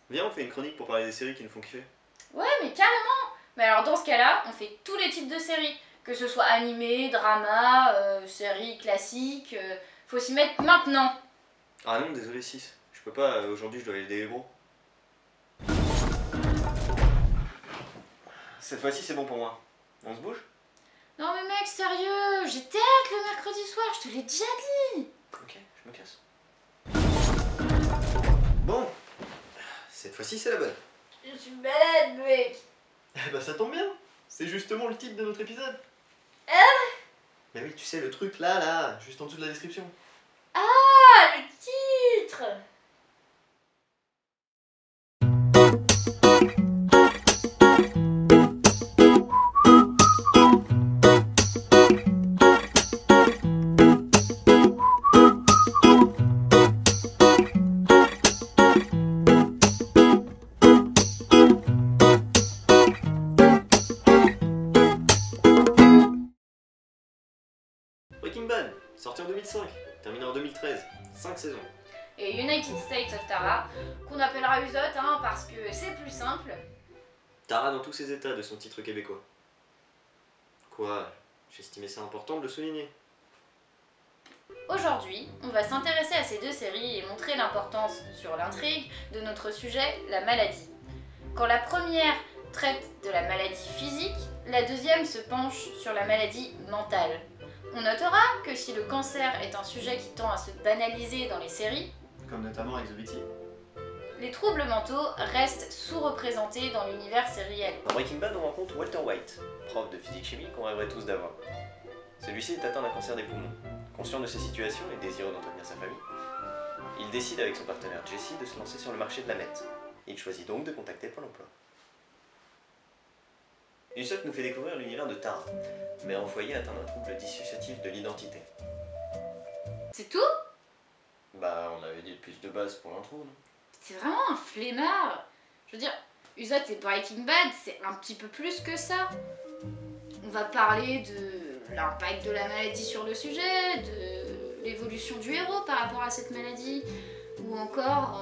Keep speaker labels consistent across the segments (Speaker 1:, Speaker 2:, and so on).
Speaker 1: Viens, on fait une chronique pour parler des séries qui nous font kiffer.
Speaker 2: Ouais, mais carrément. Mais alors dans ce cas-là, on fait tous les types de séries. Que ce soit animé, drama, séries classiques. Faut s'y mettre maintenant.
Speaker 1: Ah non, désolé 6. Je peux pas, aujourd'hui je dois aller aider les héros. Cette fois-ci c'est bon pour moi. On se bouge?
Speaker 2: Non mais mec, sérieux, j'ai théâtre le mercredi soir, je te l'ai déjà dit.
Speaker 1: Ok, je me casse. Bon, cette fois-ci c'est la bonne.
Speaker 2: Je suis malade, mec.
Speaker 1: Eh bah ça tombe bien, c'est justement le titre de notre épisode. Mais oui, tu sais le truc là, juste en dessous de la description.
Speaker 2: Ah, le titre.
Speaker 1: Breaking Bad, sorti en 2005, terminé en 2013, 5 saisons.
Speaker 2: Et United States of Tara, qu'on appellera Uzot, hein, parce que c'est plus simple.
Speaker 1: Tara dans tous ses états de son titre québécois. Quoi, j'estimais ça important de le souligner.
Speaker 2: Aujourd'hui, on va s'intéresser à ces deux séries et montrer l'importance sur l'intrigue de notre sujet, la maladie. Quand la première traite de la maladie physique, la deuxième se penche sur la maladie mentale. On notera que si le cancer est un sujet qui tend à se banaliser dans les séries,
Speaker 1: Comme notamment avec The Big Sick.
Speaker 2: les troubles mentaux restent sous-représentés dans l'univers sériel.
Speaker 1: Dans Breaking Bad, on rencontre Walter White, prof de physique-chimie qu'on rêverait tous d'avoir. Celui-ci est atteint d'un cancer des poumons. Conscient de sa situation et désireux d'entretenir sa famille, il décide avec son partenaire Jesse de se lancer sur le marché de la meth. Il choisit donc de contacter Pôle emploi. Usopp nous fait découvrir l'univers de Tara, mère au foyer atteinte d'un trouble dissociatif de l'identité.
Speaker 2: C'est tout?
Speaker 1: Bah, on avait dit le plus de base pour l'intro, non?
Speaker 2: C'est vraiment un flemmard. Je veux dire, Uzot et Breaking Bad, c'est un petit peu plus que ça. On va parler de l'impact de la maladie sur le sujet, de l'évolution du héros par rapport à cette maladie, ou encore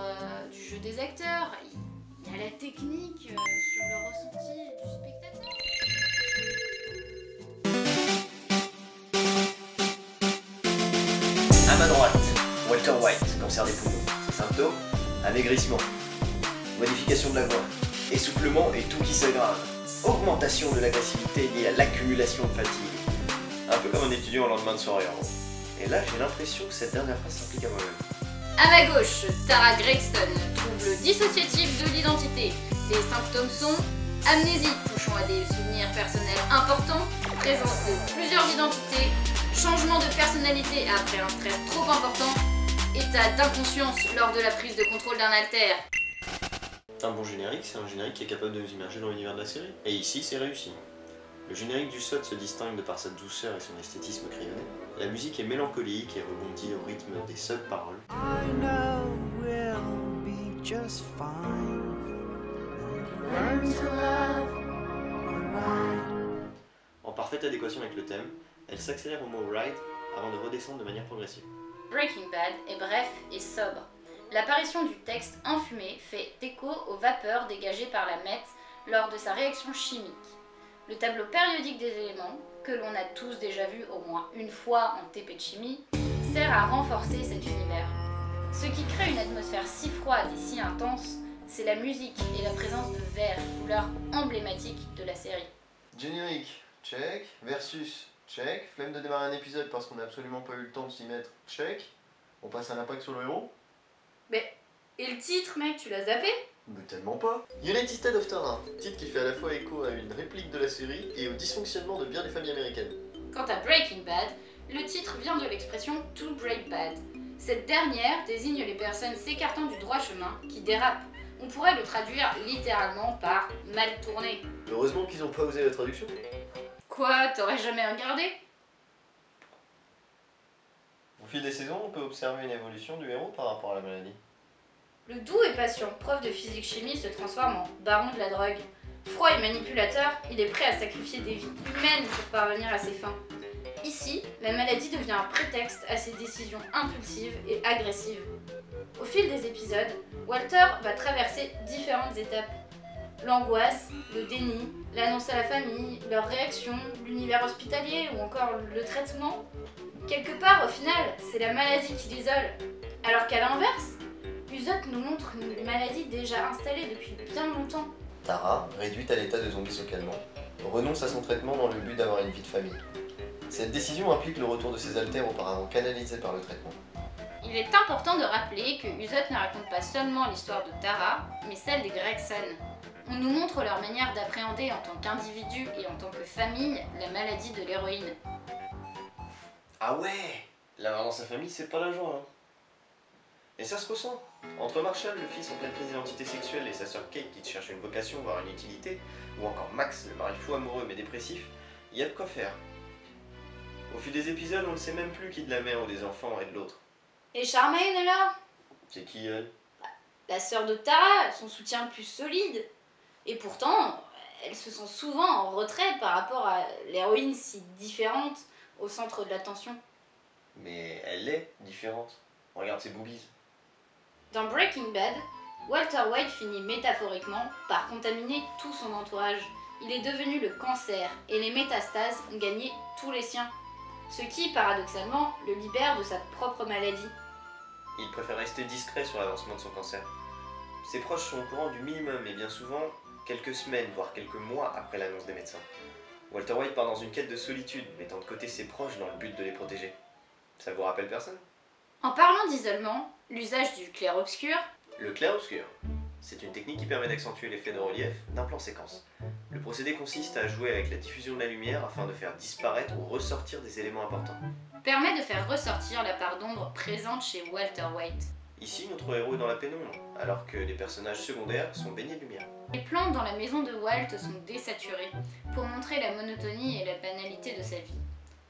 Speaker 2: du jeu des acteurs. Il y a la technique sur le ressenti du spectateur.
Speaker 1: À ma droite, Walter White, cancer des poumons. Ses symptômes, amaigrissement, modification de la voix, essoufflement et tout qui s'aggrave. Augmentation de l'agressivité liée à l'accumulation de fatigue. Un peu comme un étudiant au lendemain de soirée en gros. Et là, j'ai l'impression que cette dernière phrase s'applique à moi-même.
Speaker 2: À ma gauche, Tara Gregson, trouble dissociatif de l'identité. Les symptômes sont amnésie touchant à des souvenirs personnels importants, présence de plusieurs identités, changement de personnalité après un stress trop important, état d'inconscience lors de la prise de contrôle d'un haltère.
Speaker 1: Un bon générique, c'est un générique qui est capable de nous immerger dans l'univers de la série. Et ici, c'est réussi. Le générique du SOT se distingue de par sa douceur et son esthétisme crayonné. La musique est mélancolique et rebondit au rythme des seules paroles.
Speaker 3: I know we'll be just fine. Learn to love and ride.
Speaker 1: En parfaite adéquation avec le thème, elle s'accélère au mot ride avant de redescendre de manière progressive.
Speaker 2: Breaking Bad est bref et sobre. L'apparition du texte enfumé fait écho aux vapeurs dégagées par la meth lors de sa réaction chimique. Le tableau périodique des éléments, que l'on a tous déjà vu au moins une fois en TP de chimie, sert à renforcer cet univers. Ce qui crée une atmosphère si froide et si intense, c'est la musique et la présence de verre, couleur emblématique de la série.
Speaker 1: Générique, check. Versus, check. Flemme de démarrer un épisode parce qu'on n'a absolument pas eu le temps de s'y mettre, check. On passe à l'impact sur le héros.
Speaker 2: Mais, et le titre, mec, tu l'as zappé?
Speaker 1: Mais tellement pas. United States of Tara, titre qui fait à la fois écho à une réplique de la série et au dysfonctionnement de bien des familles américaines.
Speaker 2: Quant à Breaking Bad, le titre vient de l'expression to break bad. Cette dernière désigne les personnes s'écartant du droit chemin qui dérapent. On pourrait le traduire littéralement par mal tourné.
Speaker 1: Heureusement qu'ils n'ont pas osé la traduction.
Speaker 2: Quoi, t'aurais jamais regardé?
Speaker 1: Au fil des saisons, on peut observer une évolution du héros par rapport à la maladie.
Speaker 2: Le doux et patient prof de physique-chimie se transforme en baron de la drogue. Froid et manipulateur, il est prêt à sacrifier des vies humaines pour parvenir à ses fins. Ici, Ici, la maladie devient un prétexte à ses décisions impulsives et agressives. Au fil des épisodes, Walter va traverser différentes étapes. L'angoisse, le déni, l'annonce à la famille, leur réaction, l'univers hospitalier ou encore le traitement. Quelque part, au final, c'est la maladie qui l'isole. Alors qu'à l'inverse, Usopp nous montre une maladie déjà installée depuis bien longtemps.
Speaker 1: Tara, réduite à l'état de zombie se calmant, renonce à son traitement dans le but d'avoir une vie de famille. Cette décision implique le retour de ses haltères auparavant canalisés par le traitement.
Speaker 2: Il est important de rappeler que Usopp ne raconte pas seulement l'histoire de Tara, mais celle des Gregson. On nous montre leur manière d'appréhender en tant qu'individu et en tant que famille la maladie de l'héroïne.
Speaker 1: Ah ouais, l'avoir dans sa famille, c'est pas la joie, hein. Et ça se ressent. Entre Marshall, le fils en pleine crise d'identité sexuelle, et sa sœur Kate qui cherche une vocation, voire une utilité, ou encore Max, le mari fou amoureux mais dépressif, il y a de quoi faire. Au fil des épisodes, on ne sait même plus qui de la mère ou des enfants est de l'autre.
Speaker 2: Et Charmaine alors?
Speaker 1: C'est qui elle?
Speaker 2: La sœur de Tara, son soutien le plus solide. Et pourtant, elle se sent souvent en retrait par rapport à l'héroïne si différente au centre de l'attention.
Speaker 1: Mais elle est différente. Regarde ses boobies.
Speaker 2: Dans Breaking Bad, Walter White finit métaphoriquement par contaminer tout son entourage. Il est devenu le cancer et les métastases ont gagné tous les siens. Ce qui, paradoxalement, le libère de sa propre maladie.
Speaker 1: Il préfère rester discret sur l'avancement de son cancer. Ses proches sont au courant du minimum et bien souvent quelques semaines, voire quelques mois après l'annonce des médecins. Walter White part dans une quête de solitude, mettant de côté ses proches dans le but de les protéger. Ça vous rappelle personne?
Speaker 2: En parlant d'isolement, l'usage du clair-obscur,
Speaker 1: Le clair-obscur. C'est une technique qui permet d'accentuer l'effet de relief d'un plan séquence. Le procédé consiste à jouer avec la diffusion de la lumière afin de faire disparaître ou ressortir des éléments importants.
Speaker 2: permet de faire ressortir la part d'ombre présente chez Walter White.
Speaker 1: Ici, notre héros est dans la pénombre, alors que les personnages secondaires sont baignés de lumière.
Speaker 2: Les plantes dans la maison de Walt sont désaturées pour montrer la monotonie et la banalité de sa vie.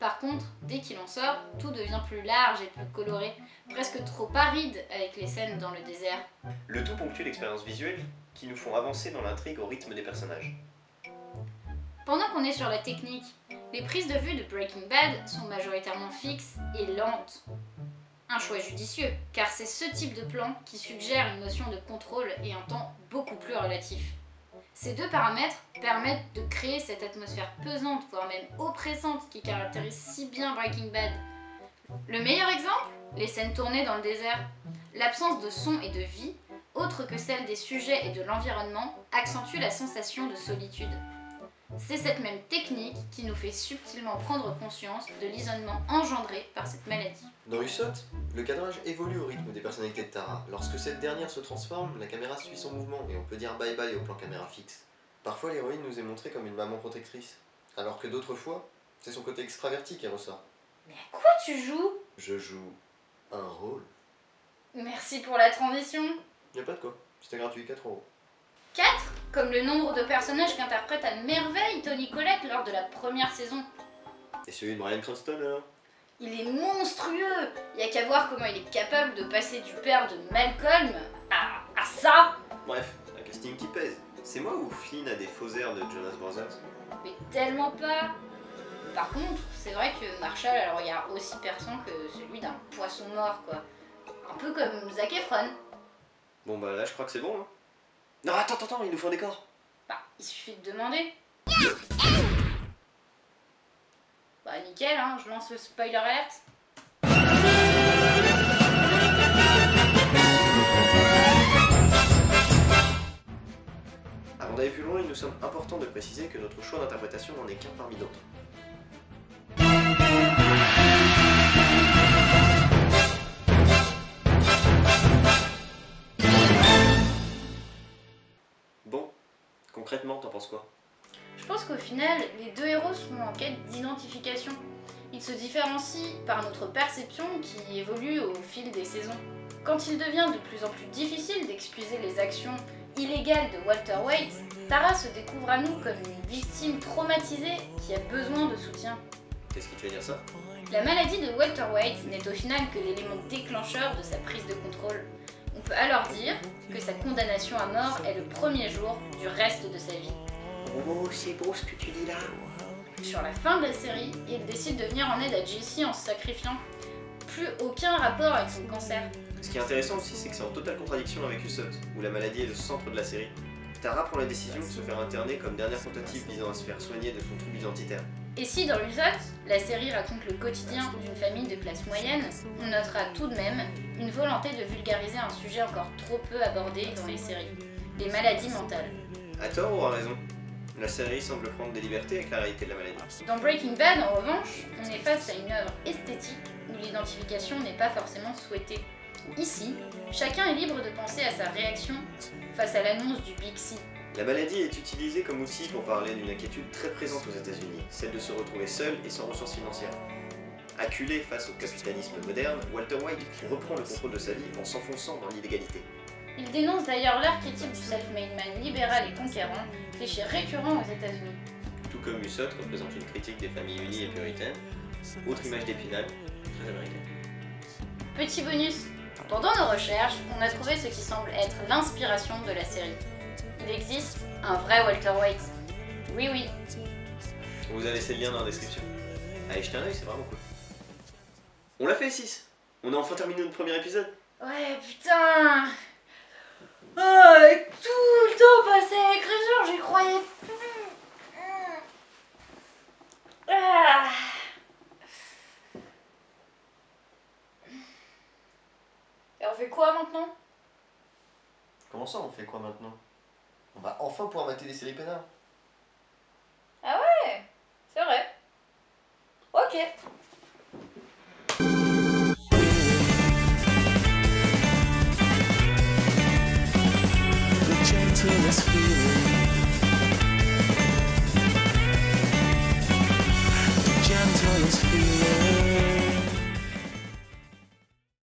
Speaker 2: Par contre, dès qu'il en sort, tout devient plus large et plus coloré, presque trop aride avec les scènes dans le désert.
Speaker 1: Le tout ponctue l'expérience visuelle qui nous font avancer dans l'intrigue au rythme des personnages.
Speaker 2: Pendant qu'on est sur la technique, les prises de vue de Breaking Bad sont majoritairement fixes et lentes. Un choix judicieux, car c'est ce type de plan qui suggère une notion de contrôle et un temps beaucoup plus relatif. Ces deux paramètres permettent de créer cette atmosphère pesante, voire même oppressante qui caractérise si bien Breaking Bad. Le meilleur exemple, les scènes tournées dans le désert. L'absence de son et de vie, autre que celle des sujets et de l'environnement, accentue la sensation de solitude. C'est cette même technique qui nous fait subtilement prendre conscience de l'isolement engendré par cette maladie.
Speaker 1: Dans Usopp, le cadrage évolue au rythme des personnalités de Tara. Lorsque cette dernière se transforme, la caméra suit son mouvement et on peut dire bye bye au plan caméra fixe. Parfois, l'héroïne nous est montrée comme une maman protectrice, alors que d'autres fois, c'est son côté extraverti qui ressort.
Speaker 2: Mais à quoi tu joues?
Speaker 1: Je joue un rôle.
Speaker 2: Merci pour la transition.
Speaker 1: Y'a pas de quoi, c'était gratuit, 4 €.
Speaker 2: 4, comme le nombre de personnages qu'interprète à merveille Toni Collette lors de la première saison.
Speaker 1: Et celui de Bryan Cranston alors?
Speaker 2: Il est monstrueux. Il y a qu'à voir comment il est capable de passer du père de Malcolm à ça.
Speaker 1: Bref, un casting qui pèse. C'est moi ou Flynn a des faux airs de Jonas Brothers?
Speaker 2: Mais tellement pas. Par contre, c'est vrai que Marshall a le regard aussi perçant que celui d'un poisson mort, quoi. Un peu comme Zac Efron.
Speaker 1: Bon bah là je crois que c'est bon hein. Non attends, il nous faut un décor.
Speaker 2: Bah, il suffit de demander. Bah nickel, hein, je lance le spoiler alert.
Speaker 1: Avant d'aller plus loin, il nous semble important de préciser que notre choix d'interprétation n'en est qu'un parmi d'autres. Bon, concrètement, t'en penses quoi?
Speaker 2: Je pense qu'au final, les deux héros sont en quête d'identification. Ils se différencient par notre perception qui évolue au fil des saisons. Quand il devient de plus en plus difficile d'excuser les actions illégales de Walter White, Tara se découvre à nous comme une victime traumatisée qui a besoin de soutien.
Speaker 1: Qu'est-ce qui te fait dire ça?
Speaker 2: La maladie de Walter White n'est au final que l'élément déclencheur de sa prise de contrôle. On peut alors dire que sa condamnation à mort est le premier jour du reste de sa vie.
Speaker 1: Oh, c'est beau ce que tu dis là.
Speaker 2: Sur la fin de la série, il décide de venir en aide à Jessie en se sacrifiant. Plus aucun rapport avec son cancer.
Speaker 1: Ce qui est intéressant aussi, c'est que c'est en totale contradiction avec Usot, où la maladie est le centre de la série. Tara prend la décision de se faire interner comme dernière tentative visant à se faire soigner de son trouble identitaire.
Speaker 2: Et si dans Usot, la série raconte le quotidien d'une famille de classe moyenne, on notera tout de même une volonté de vulgariser un sujet encore trop peu abordé dans les séries, les maladies mentales.
Speaker 1: À tort ou à raison, la série semble prendre des libertés avec la réalité de la maladie.
Speaker 2: Dans Breaking Bad, en revanche, on est face à une œuvre esthétique où l'identification n'est pas forcément souhaitée. Ici, chacun est libre de penser à sa réaction face à l'annonce du Big C.
Speaker 1: La maladie est utilisée comme outil pour parler d'une inquiétude très présente aux États-Unis, celle de se retrouver seul et sans ressources financières. Acculé face au capitalisme moderne, Walter White reprend le contrôle de sa vie en s'enfonçant dans l'illégalité.
Speaker 2: Il dénonce d'ailleurs l'archétype du self-made man libéral et conquérant, cliché récurrent aux États-Unis.
Speaker 1: Tout comme Usot représente une critique des familles unies et puritaines, autre image d'Épinal, très américaine.
Speaker 2: Petit bonus, pendant nos recherches, on a trouvé ce qui semble être l'inspiration de la série. Il existe un vrai Walter White. Oui, oui.
Speaker 1: On vous a laissé le lien dans la description. Allez jeter un œil, c'est vraiment cool. On l'a fait 6. On a enfin terminé notre premier épisode.
Speaker 2: Ouais, putain. Oh, tout le temps passé à l'écriture, j'y croyais plus. Ah. Et on fait quoi maintenant?
Speaker 1: Comment ça, on fait quoi maintenant? On va enfin pouvoir mater des séries peinards.
Speaker 2: Ah ouais, c'est vrai. Ok.